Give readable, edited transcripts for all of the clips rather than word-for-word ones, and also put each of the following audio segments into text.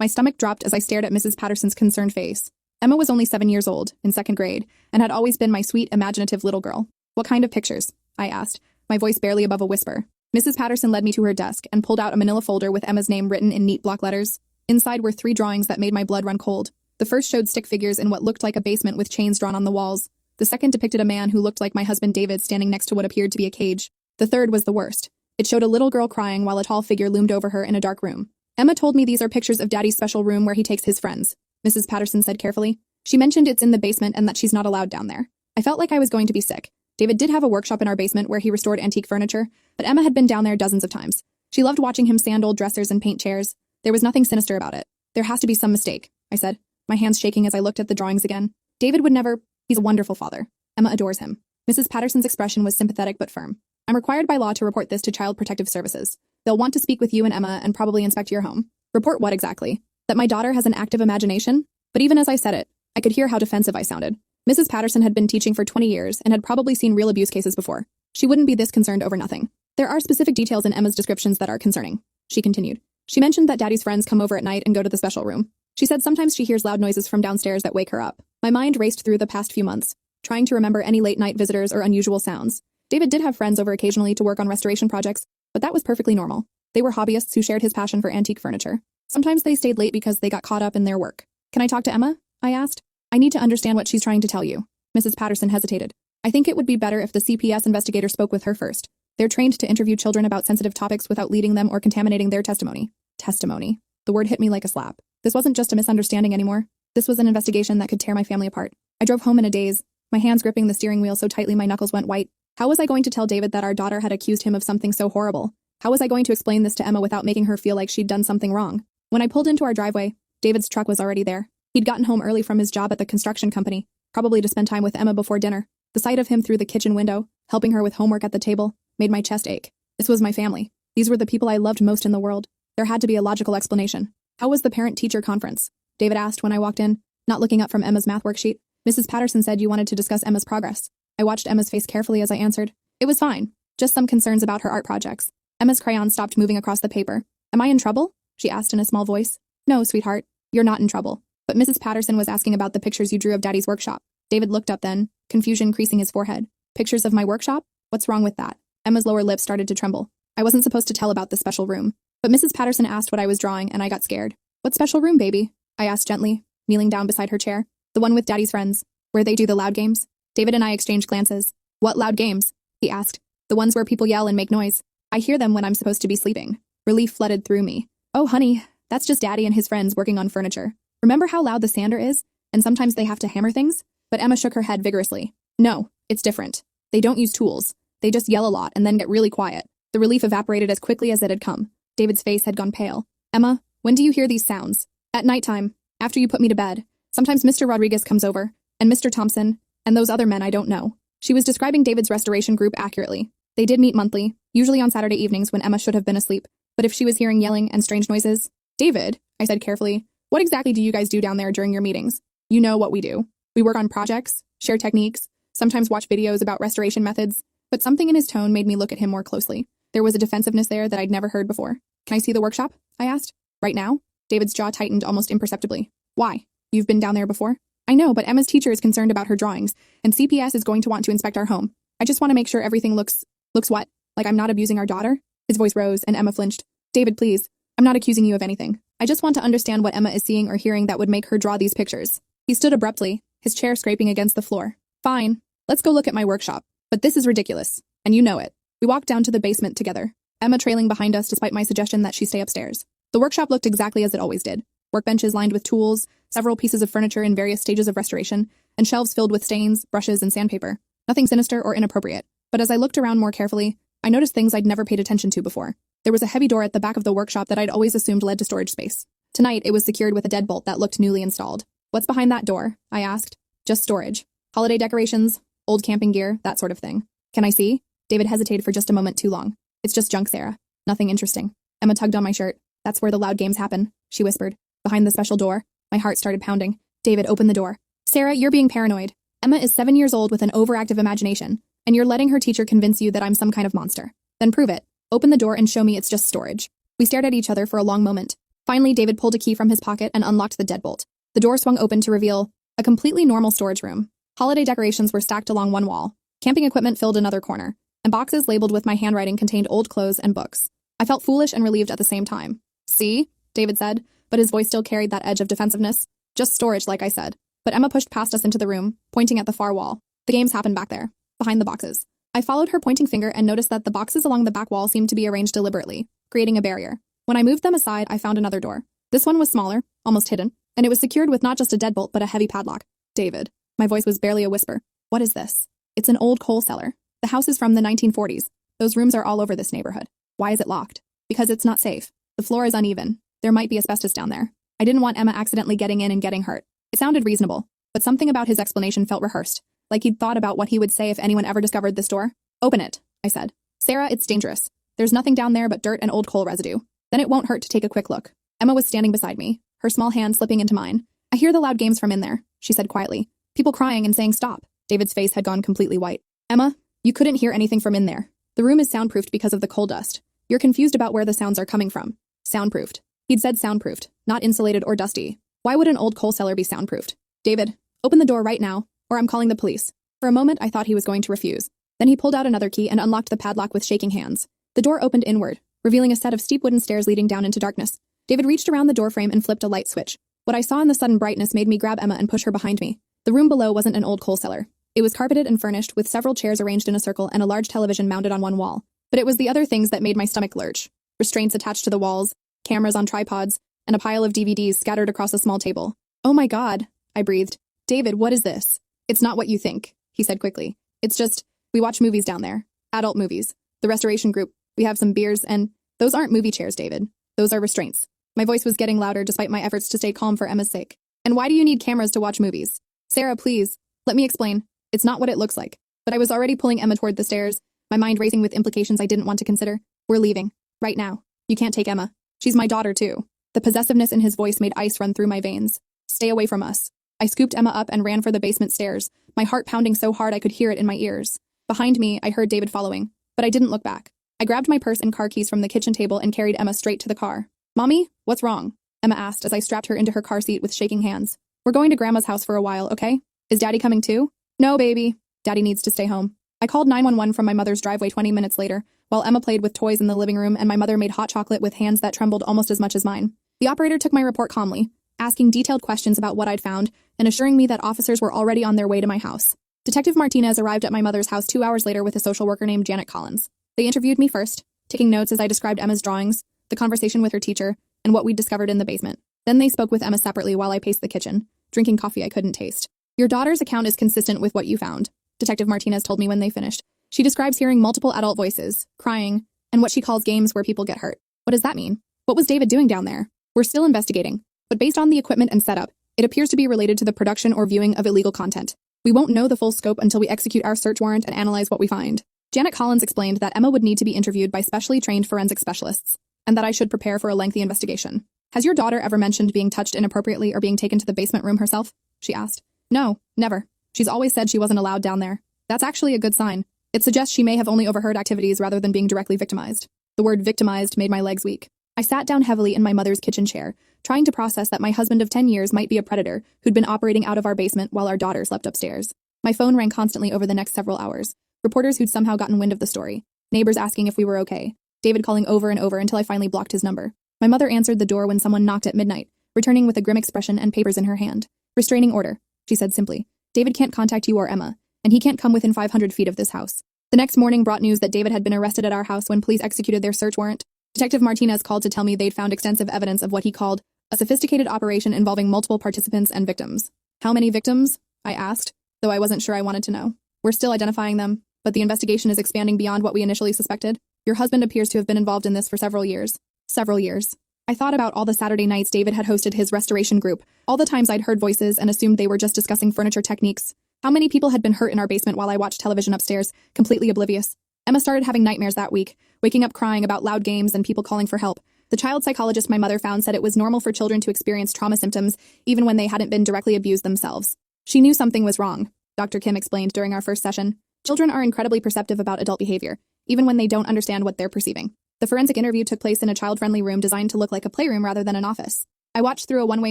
My stomach dropped as I stared at Mrs. Patterson's concerned face. Emma was only 7 years old, in second grade, and had always been my sweet, imaginative little girl. "What kind of pictures?" I asked, my voice barely above a whisper. Mrs. Patterson led me to her desk and pulled out a manila folder with Emma's name written in neat block letters. Inside were 3 drawings that made my blood run cold. The first showed stick figures in what looked like a basement with chains drawn on the walls. The second depicted a man who looked like my husband David standing next to what appeared to be a cage. The third was the worst. It showed a little girl crying while a tall figure loomed over her in a dark room. "Emma told me these are pictures of Daddy's special room where he takes his friends," Mrs. Patterson said carefully. "She mentioned it's in the basement and that she's not allowed down there." I felt like I was going to be sick. David did have a workshop in our basement where he restored antique furniture, but Emma had been down there dozens of times. She loved watching him sand old dressers and paint chairs. There was nothing sinister about it. "There has to be some mistake," I said, my hands shaking as I looked at the drawings again. "David would never. He's a wonderful father. Emma adores him." Mrs. Patterson's expression was sympathetic but firm. "I'm required by law to report this to Child Protective Services. They'll want to speak with you and Emma and probably inspect your home." "Report what exactly?" "That my daughter has an active imagination?" But even as I said it, I could hear how defensive I sounded. Mrs. Patterson had been teaching for 20 years and had probably seen real abuse cases before. She wouldn't be this concerned over nothing. "There are specific details in Emma's descriptions that are concerning," she continued. "She mentioned that Daddy's friends come over at night and go to the special room. She said sometimes she hears loud noises from downstairs that wake her up." My mind raced through the past few months, trying to remember any late-night visitors or unusual sounds. David did have friends over occasionally to work on restoration projects, but that was perfectly normal. They were hobbyists who shared his passion for antique furniture. Sometimes they stayed late because they got caught up in their work. "Can I talk to Emma?" I asked. "I need to understand what she's trying to tell you." Mrs. Patterson hesitated. "I think it would be better if the CPS investigator spoke with her first. They're trained to interview children about sensitive topics without leading them or contaminating their testimony." Testimony. The word hit me like a slap. This wasn't just a misunderstanding anymore. This was an investigation that could tear my family apart. I drove home in a daze, my hands gripping the steering wheel so tightly my knuckles went white. How was I going to tell David that our daughter had accused him of something so horrible? How was I going to explain this to Emma without making her feel like she'd done something wrong? When I pulled into our driveway, David's truck was already there. He'd gotten home early from his job at the construction company, probably to spend time with Emma before dinner. The sight of him through the kitchen window, helping her with homework at the table, made my chest ache. This was my family. These were the people I loved most in the world. There had to be a logical explanation. "How was the parent-teacher conference?" David asked when I walked in, not looking up from Emma's math worksheet. "Mrs. Patterson said you wanted to discuss Emma's progress." I watched Emma's face carefully as I answered. "It was fine. Just some concerns about her art projects." Emma's crayon stopped moving across the paper. "Am I in trouble?" she asked in a small voice. "No, sweetheart. You're not in trouble. But Mrs. Patterson was asking about the pictures you drew of Daddy's workshop." David looked up then, confusion creasing his forehead. "Pictures of my workshop? What's wrong with that?" Emma's lower lip started to tremble. I wasn't supposed to tell about the special room. But Mrs. Patterson asked what I was drawing, and I got scared. "What special room, baby?" I asked gently, kneeling down beside her chair. "The one with Daddy's friends, where they do the loud games." David and I exchanged glances. "What loud games?" he asked. "The ones where people yell and make noise. I hear them when I'm supposed to be sleeping." Relief flooded through me. "Oh, honey, that's just Daddy and his friends working on furniture. Remember how loud the sander is? And sometimes they have to hammer things?" But Emma shook her head vigorously. "No, it's different. They don't use tools. They just yell a lot and then get really quiet." The relief evaporated as quickly as it had come. David's face had gone pale. "Emma, when do you hear these sounds?" "At nighttime, after you put me to bed. Sometimes Mr. Rodriguez comes over, and Mr. Thompson, and those other men I don't know." She was describing David's restoration group accurately. They did meet monthly, usually on Saturday evenings when Emma should have been asleep. But if she was hearing yelling and strange noises— "David," I said carefully, "what exactly do you guys do down there during your meetings?" "You know what we do. We work on projects, share techniques, sometimes watch videos about restoration methods." But something in his tone made me look at him more closely. There was a defensiveness there that I'd never heard before. "Can I see the workshop?" I asked. "Right now?" David's jaw tightened almost imperceptibly. "Why? You've been down there before?" "I know, but Emma's teacher is concerned about her drawings, and CPS is going to want to inspect our home. I just want to make sure everything looks what? Like I'm not abusing our daughter?" His voice rose, and Emma flinched. "David, please. I'm not accusing you of anything. I just want to understand what Emma is seeing or hearing that would make her draw these pictures." He stood abruptly, his chair scraping against the floor. "Fine. Let's go look at my workshop. But this is ridiculous, and you know it." We walked down to the basement together, Emma trailing behind us despite my suggestion that she stay upstairs. The workshop looked exactly as it always did. Workbenches lined with tools, several pieces of furniture in various stages of restoration, and shelves filled with stains, brushes, and sandpaper. Nothing sinister or inappropriate. But as I looked around more carefully, I noticed things I'd never paid attention to before. There was a heavy door at the back of the workshop that I'd always assumed led to storage space. Tonight, it was secured with a deadbolt that looked newly installed. "What's behind that door?" I asked. "Just storage. Holiday decorations, old camping gear, that sort of thing." "Can I see?" David hesitated for just a moment too long. "It's just junk, Sarah. Nothing interesting." Emma tugged on my shirt. "That's where the loud games happen," she whispered. "Behind the special door." My heart started pounding. David, open the door. "Sarah, you're being paranoid. Emma is 7 years old with an overactive imagination, and you're letting her teacher convince you that I'm some kind of monster. Then prove it. Open the door and show me it's just storage." We stared at each other for a long moment. Finally, David pulled a key from his pocket and unlocked the deadbolt. The door swung open to reveal a completely normal storage room. Holiday decorations were stacked along one wall. Camping equipment filled another corner, and boxes labeled with my handwriting contained old clothes and books. I felt foolish and relieved at the same time. "See?" David said, but his voice still carried that edge of defensiveness. "Just storage, like I said." But Emma pushed past us into the room, pointing at the far wall. "The games happen back there, behind the boxes." I followed her pointing finger and noticed that the boxes along the back wall seemed to be arranged deliberately, creating a barrier. When I moved them aside, I found another door. This one was smaller, almost hidden, and it was secured with not just a deadbolt but a heavy padlock. "David." My voice was barely a whisper. "What is this?" "It's an old coal cellar. The house is from the 1940s. Those rooms are all over this neighborhood." "Why is it locked?" "Because it's not safe. The floor is uneven. There might be asbestos down there." I didn't want Emma accidentally getting in and getting hurt. It sounded reasonable, but something about his explanation felt rehearsed, like he'd thought about what he would say if anyone ever discovered this door. "Open it," I said. "Sarah, it's dangerous. There's nothing down there but dirt and old coal residue. Then it won't hurt to take a quick look." Emma was standing beside me, her small hand slipping into mine. "I hear the loud games from in there," she said quietly. "People crying and saying stop." David's face had gone completely white. "Emma, you couldn't hear anything from in there. The room is soundproofed because of the coal dust. You're confused about where the sounds are coming from." "Soundproofed." He'd said soundproofed, not insulated or dusty. Why would an old coal cellar be soundproofed? "David, open the door right now, or I'm calling the police." For a moment, I thought he was going to refuse. Then he pulled out another key and unlocked the padlock with shaking hands. The door opened inward, revealing a set of steep wooden stairs leading down into darkness. David reached around the doorframe and flipped a light switch. What I saw in the sudden brightness made me grab Emma and push her behind me. The room below wasn't an old coal cellar. It was carpeted and furnished, with several chairs arranged in a circle and a large television mounted on one wall. But it was the other things that made my stomach lurch. Restraints attached to the walls, cameras on tripods, and a pile of DVDs scattered across a small table. "Oh my God," I breathed. "David, what is this?" "It's not what you think," he said quickly. "It's just, we watch movies down there. Adult movies. The restoration group. We have some beers, and those aren't movie chairs, David. Those are restraints." My voice was getting louder despite my efforts to stay calm for Emma's sake. "And why do you need cameras to watch movies?" "Sarah, please. Let me explain. It's not what it looks like." But I was already pulling Emma toward the stairs, my mind racing with implications I didn't want to consider. "We're leaving. Right now. You can't take Emma. She's my daughter, too." The possessiveness in his voice made ice run through my veins. "Stay away from us." I scooped Emma up and ran for the basement stairs, my heart pounding so hard I could hear it in my ears. Behind me, I heard David following, but I didn't look back. I grabbed my purse and car keys from the kitchen table and carried Emma straight to the car. "Mommy, what's wrong?" Emma asked as I strapped her into her car seat with shaking hands. "We're going to Grandma's house for a while, okay? Is Daddy coming too?" "No, baby. Daddy needs to stay home." I called 911 from my mother's driveway 20 minutes later, while Emma played with toys in the living room and my mother made hot chocolate with hands that trembled almost as much as mine. The operator took my report calmly, asking detailed questions about what I'd found and assuring me that officers were already on their way to my house. Detective Martinez arrived at my mother's house 2 hours later with a social worker named Janet Collins. They interviewed me first, taking notes as I described Emma's drawings, the conversation with her teacher, and what we'd discovered in the basement. Then they spoke with Emma separately while I paced the kitchen, drinking coffee I couldn't taste. "Your daughter's account is consistent with what you found," Detective Martinez told me when they finished. "She describes hearing multiple adult voices, crying, and what she calls games where people get hurt." "What does that mean? What was David doing down there?" "We're still investigating, but based on the equipment and setup, it appears to be related to the production or viewing of illegal content. We won't know the full scope until we execute our search warrant and analyze what we find." Janet Collins explained that Emma would need to be interviewed by specially trained forensic specialists, and that I should prepare for a lengthy investigation. "Has your daughter ever mentioned being touched inappropriately or being taken to the basement room herself?" she asked. "No, never. She's always said she wasn't allowed down there." "That's actually a good sign. It suggests she may have only overheard activities rather than being directly victimized." The word victimized made my legs weak. I sat down heavily in my mother's kitchen chair, trying to process that my husband of 10 years might be a predator who'd been operating out of our basement while our daughter slept upstairs. My phone rang constantly over the next several hours. Reporters who'd somehow gotten wind of the story. Neighbors asking if we were okay. David calling over and over until I finally blocked his number. My mother answered the door when someone knocked at midnight, returning with a grim expression and papers in her hand. "Restraining order," she said simply. "David can't contact you or Emma, and he can't come within 500 feet of this house." The next morning brought news that David had been arrested at our house when police executed their search warrant. Detective Martinez called to tell me they'd found extensive evidence of what he called a sophisticated operation involving multiple participants and victims. "How many victims?" I asked, though I wasn't sure I wanted to know. "We're still identifying them, but the investigation is expanding beyond what we initially suspected. Your husband appears to have been involved in this for several years." Several years. I thought about all the Saturday nights David had hosted his restoration group, all the times I'd heard voices and assumed they were just discussing furniture techniques. How many people had been hurt in our basement while I watched television upstairs, completely oblivious? Emma started having nightmares that week, waking up crying about loud games and people calling for help. The child psychologist my mother found said it was normal for children to experience trauma symptoms, even when they hadn't been directly abused themselves. She knew something was wrong, Dr. Kim explained during our first session. Children are incredibly perceptive about adult behavior, even when they don't understand what they're perceiving. The forensic interview took place in a child-friendly room designed to look like a playroom rather than an office. I watched through a one-way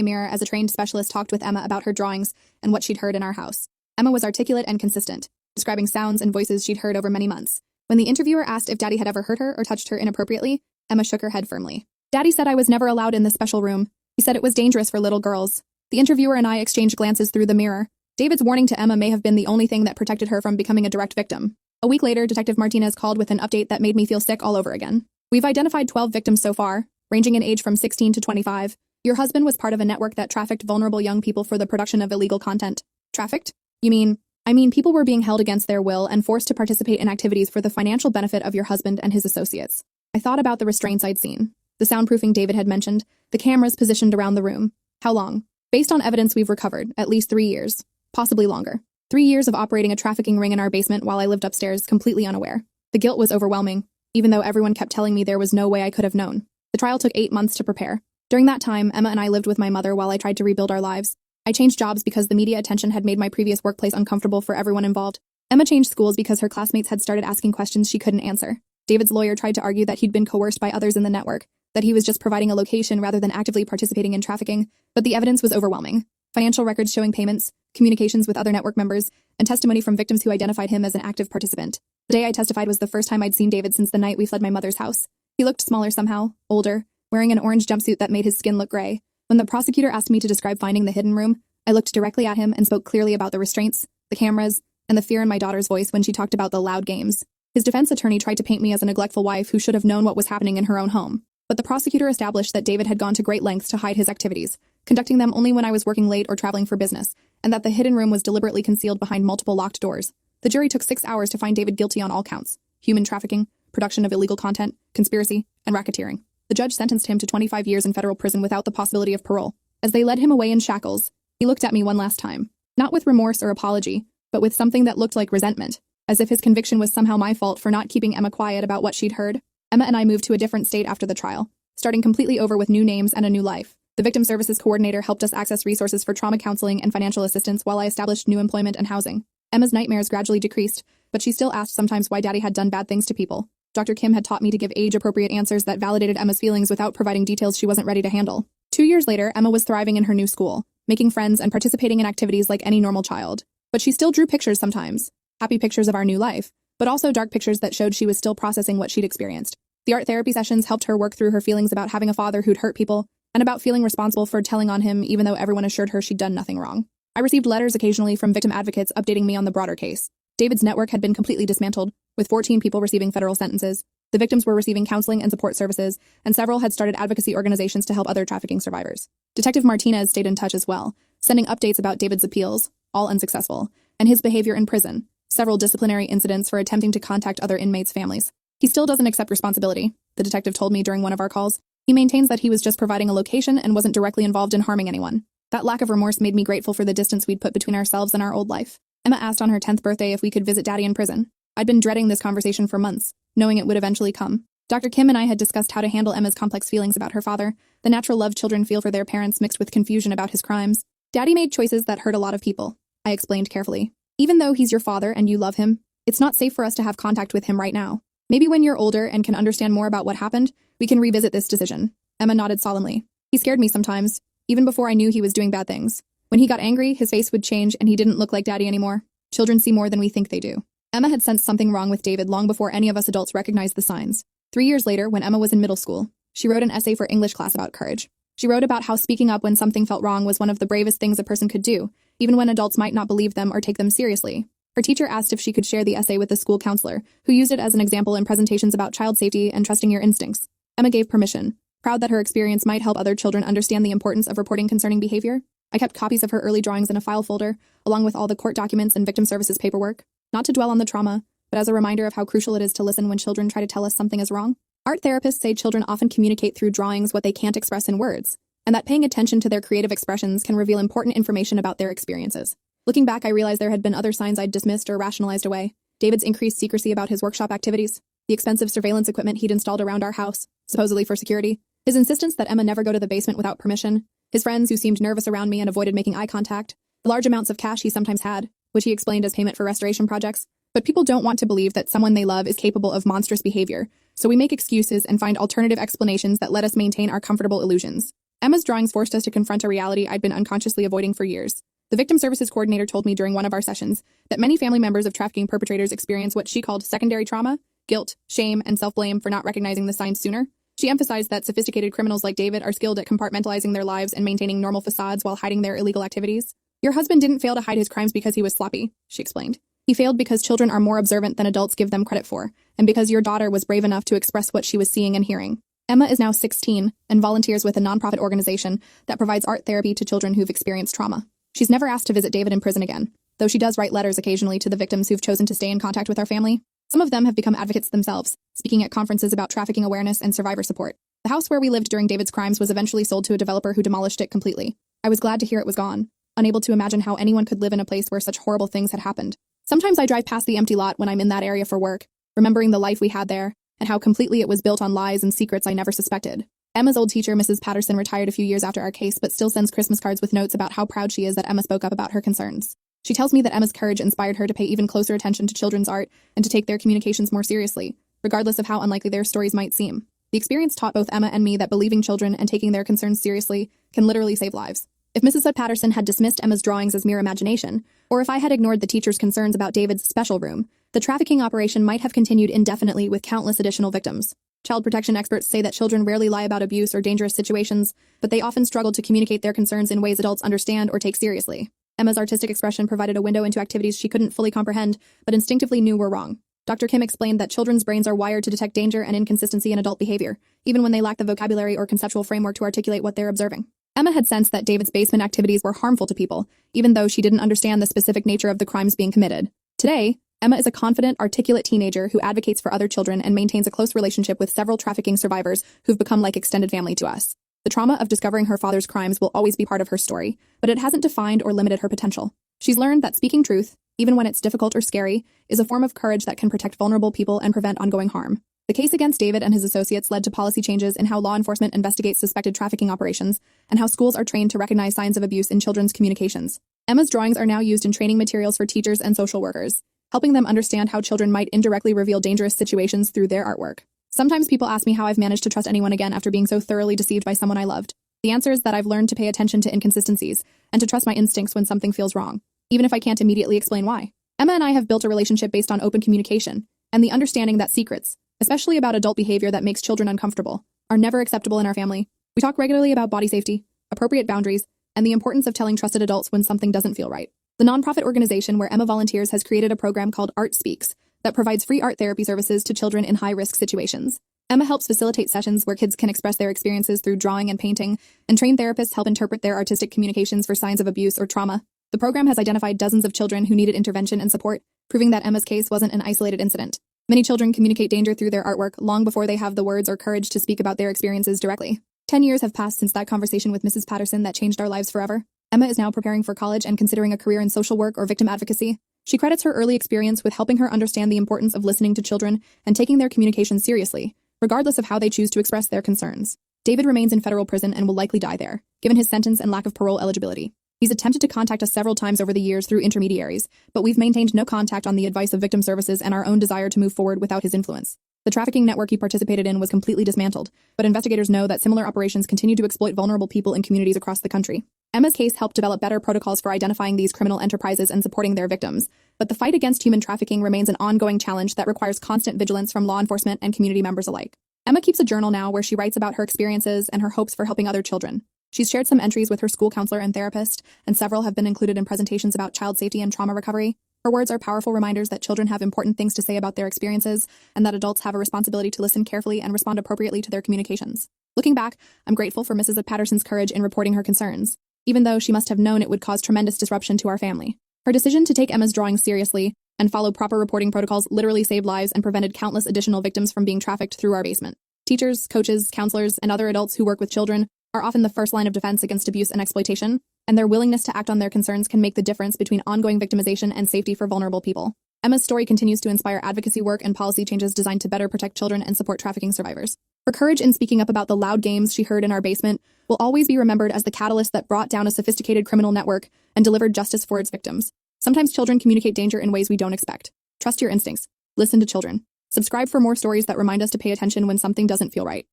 mirror as a trained specialist talked with Emma about her drawings and what she'd heard in our house. Emma was articulate and consistent, describing sounds and voices she'd heard over many months. When the interviewer asked if Daddy had ever hurt her or touched her inappropriately, Emma shook her head firmly. Daddy said I was never allowed in the special room. He said it was dangerous for little girls. The interviewer and I exchanged glances through the mirror. David's warning to Emma may have been the only thing that protected her from becoming a direct victim. A week later, Detective Martinez called with an update that made me feel sick all over again. We've identified 12 victims so far, ranging in age from 16 to 25. Your husband was part of a network that trafficked vulnerable young people for the production of illegal content. Trafficked? You mean? I mean people were being held against their will and forced to participate in activities for the financial benefit of your husband and his associates. I thought about the restraints I'd seen, the soundproofing David had mentioned, the cameras positioned around the room. How long? Based on evidence we've recovered, at least 3 years. Possibly longer. 3 years of operating a trafficking ring in our basement while I lived upstairs, completely unaware. The guilt was overwhelming, even though everyone kept telling me there was no way I could have known. The trial took 8 months to prepare. During that time, Emma and I lived with my mother while I tried to rebuild our lives. I changed jobs because the media attention had made my previous workplace uncomfortable for everyone involved. Emma changed schools because her classmates had started asking questions she couldn't answer. David's lawyer tried to argue that he'd been coerced by others in the network, that he was just providing a location rather than actively participating in trafficking, but the evidence was overwhelming. Financial records showing payments, communications with other network members, and testimony from victims who identified him as an active participant. The day I testified was the first time I'd seen David since the night we fled my mother's house. He looked smaller somehow, older, wearing an orange jumpsuit that made his skin look gray. When the prosecutor asked me to describe finding the hidden room, I looked directly at him and spoke clearly about the restraints, the cameras, and the fear in my daughter's voice when she talked about the loud games. His defense attorney tried to paint me as a neglectful wife who should have known what was happening in her own home. But the prosecutor established that David had gone to great lengths to hide his activities, conducting them only when I was working late or traveling for business, and that the hidden room was deliberately concealed behind multiple locked doors. The jury took 6 hours to find David guilty on all counts: human trafficking, production of illegal content, conspiracy, and racketeering. The judge sentenced him to 25 years in federal prison without the possibility of parole. As they led him away in shackles, he looked at me one last time, not with remorse or apology, but with something that looked like resentment, as if his conviction was somehow my fault for not keeping Emma quiet about what she'd heard. Emma and I moved to a different state after the trial, starting completely over with new names and a new life. The Victim Services Coordinator helped us access resources for trauma counseling and financial assistance while I established new employment and housing. Emma's nightmares gradually decreased, but she still asked sometimes why Daddy had done bad things to people. Dr. Kim had taught me to give age-appropriate answers that validated Emma's feelings without providing details she wasn't ready to handle. 2 years later, Emma was thriving in her new school, making friends and participating in activities like any normal child. But she still drew pictures sometimes, happy pictures of our new life, but also dark pictures that showed she was still processing what she'd experienced. The art therapy sessions helped her work through her feelings about having a father who'd hurt people, and about feeling responsible for telling on him even though everyone assured her she'd done nothing wrong. I received letters occasionally from victim advocates updating me on the broader case. David's network had been completely dismantled, with 14 people receiving federal sentences. The victims were receiving counseling and support services, and several had started advocacy organizations to help other trafficking survivors. Detective Martinez stayed in touch as well, sending updates about David's appeals, all unsuccessful, and his behavior in prison, several disciplinary incidents for attempting to contact other inmates' families. He still doesn't accept responsibility, the detective told me during one of our calls. He maintains that he was just providing a location and wasn't directly involved in harming anyone. That lack of remorse made me grateful for the distance we'd put between ourselves and our old life. Emma asked on her 10th birthday if we could visit Daddy in prison. I'd been dreading this conversation for months, knowing it would eventually come. Dr. Kim and I had discussed how to handle Emma's complex feelings about her father, the natural love children feel for their parents mixed with confusion about his crimes. Daddy made choices that hurt a lot of people, I explained carefully. Even though he's your father and you love him, it's not safe for us to have contact with him right now. Maybe when you're older and can understand more about what happened, we can revisit this decision. Emma nodded solemnly. He scared me sometimes, even before I knew he was doing bad things. When he got angry, his face would change and he didn't look like Daddy anymore. Children see more than we think they do. Emma had sensed something wrong with David long before any of us adults recognized the signs. 3 years later, when Emma was in middle school, she wrote an essay for English class about courage. She wrote about how speaking up when something felt wrong was one of the bravest things a person could do, even when adults might not believe them or take them seriously. Her teacher asked if she could share the essay with the school counselor, who used it as an example in presentations about child safety and trusting your instincts. Emma gave permission, proud that her experience might help other children understand the importance of reporting concerning behavior. I kept copies of her early drawings in a file folder, along with all the court documents and victim services paperwork, not to dwell on the trauma, but as a reminder of how crucial it is to listen when children try to tell us something is wrong. Art therapists say children often communicate through drawings what they can't express in words, and that paying attention to their creative expressions can reveal important information about their experiences. Looking back, I realized there had been other signs I'd dismissed or rationalized away. David's increased secrecy about his workshop activities, the expensive surveillance equipment he'd installed around our house, supposedly for security, his insistence that Emma never go to the basement without permission, his friends who seemed nervous around me and avoided making eye contact, the large amounts of cash he sometimes had, which he explained as payment for restoration projects. But people don't want to believe that someone they love is capable of monstrous behavior, so we make excuses and find alternative explanations that let us maintain our comfortable illusions. Emma's drawings forced us to confront a reality I'd been unconsciously avoiding for years. The victim services coordinator told me during one of our sessions that many family members of trafficking perpetrators experience what she called secondary trauma, guilt, shame, and self-blame for not recognizing the signs sooner. She emphasized that sophisticated criminals like David are skilled at compartmentalizing their lives and maintaining normal facades while hiding their illegal activities. Your husband didn't fail to hide his crimes because he was sloppy, she explained. He failed because children are more observant than adults give them credit for, and because your daughter was brave enough to express what she was seeing and hearing. Emma is now 16 and volunteers with a nonprofit organization that provides art therapy to children who've experienced trauma. She's never asked to visit David in prison again, though she does write letters occasionally to the victims who've chosen to stay in contact with our family. Some of them have become advocates themselves, speaking at conferences about trafficking awareness and survivor support. The house where we lived during David's crimes was eventually sold to a developer who demolished it completely. I was glad to hear it was gone, unable to imagine how anyone could live in a place where such horrible things had happened. Sometimes I drive past the empty lot when I'm in that area for work, remembering the life we had there, and how completely it was built on lies and secrets I never suspected. Emma's old teacher, Mrs. Patterson, retired a few years after our case, but still sends Christmas cards with notes about how proud she is that Emma spoke up about her concerns. She tells me that Emma's courage inspired her to pay even closer attention to children's art and to take their communications more seriously, regardless of how unlikely their stories might seem. The experience taught both Emma and me that believing children and taking their concerns seriously can literally save lives. If Mrs. Patterson had dismissed Emma's drawings as mere imagination, or if I had ignored the teacher's concerns about David's special room, the trafficking operation might have continued indefinitely with countless additional victims. Child protection experts say that children rarely lie about abuse or dangerous situations, but they often struggle to communicate their concerns in ways adults understand or take seriously. Emma's artistic expression provided a window into activities she couldn't fully comprehend, but instinctively knew were wrong. Dr. Kim explained that children's brains are wired to detect danger and inconsistency in adult behavior, even when they lack the vocabulary or conceptual framework to articulate what they're observing. Emma had sensed that David's basement activities were harmful to people, even though she didn't understand the specific nature of the crimes being committed. Today, Emma is a confident, articulate teenager who advocates for other children and maintains a close relationship with several trafficking survivors who've become like extended family to us. The trauma of discovering her father's crimes will always be part of her story, but it hasn't defined or limited her potential. She's learned that speaking truth, even when it's difficult or scary, is a form of courage that can protect vulnerable people and prevent ongoing harm. The case against David and his associates led to policy changes in how law enforcement investigates suspected trafficking operations and how schools are trained to recognize signs of abuse in children's communications. Emma's drawings are now used in training materials for teachers and social workers, helping them understand how children might indirectly reveal dangerous situations through their artwork. Sometimes people ask me how I've managed to trust anyone again after being so thoroughly deceived by someone I loved. The answer is that I've learned to pay attention to inconsistencies and to trust my instincts when something feels wrong, even if I can't immediately explain why. Emma and I have built a relationship based on open communication and the understanding that secrets, especially about adult behavior that makes children uncomfortable, are never acceptable in our family. We talk regularly about body safety, appropriate boundaries, and the importance of telling trusted adults when something doesn't feel right. The nonprofit organization where Emma volunteers has created a program called Art Speaks that provides free art therapy services to children in high-risk situations. Emma helps facilitate sessions where kids can express their experiences through drawing and painting, and trained therapists help interpret their artistic communications for signs of abuse or trauma. The program has identified dozens of children who needed intervention and support, proving that Emma's case wasn't an isolated incident. Many children communicate danger through their artwork long before they have the words or courage to speak about their experiences directly. 10 years have passed since that conversation with Mrs. Patterson that changed our lives forever. Emma is now preparing for college and considering a career in social work or victim advocacy. She credits her early experience with helping her understand the importance of listening to children and taking their communication seriously, regardless of how they choose to express their concerns. David remains in federal prison and will likely die there, given his sentence and lack of parole eligibility. He's attempted to contact us several times over the years through intermediaries, but we've maintained no contact on the advice of victim services and our own desire to move forward without his influence. The trafficking network he participated in was completely dismantled, but investigators know that similar operations continue to exploit vulnerable people in communities across the country. Emma's case helped develop better protocols for identifying these criminal enterprises and supporting their victims, but the fight against human trafficking remains an ongoing challenge that requires constant vigilance from law enforcement and community members alike. Emma keeps a journal now where she writes about her experiences and her hopes for helping other children. She's shared some entries with her school counselor and therapist, and several have been included in presentations about child safety and trauma recovery. Her words are powerful reminders that children have important things to say about their experiences, and that adults have a responsibility to listen carefully and respond appropriately to their communications. Looking back, I'm grateful for Mrs. Patterson's courage in reporting her concerns, even though she must have known it would cause tremendous disruption to our family. Her decision to take Emma's drawings seriously and follow proper reporting protocols literally saved lives and prevented countless additional victims from being trafficked through our basement. Teachers, coaches, counselors, and other adults who work with children are often the first line of defense against abuse and exploitation, and their willingness to act on their concerns can make the difference between ongoing victimization and safety for vulnerable people. Emma's story continues to inspire advocacy work and policy changes designed to better protect children and support trafficking survivors. Her courage in speaking up about the loud games she heard in our basement will always be remembered as the catalyst that brought down a sophisticated criminal network and delivered justice for its victims. Sometimes children communicate danger in ways we don't expect. Trust your instincts. Listen to children. Subscribe for more stories that remind us to pay attention when something doesn't feel right.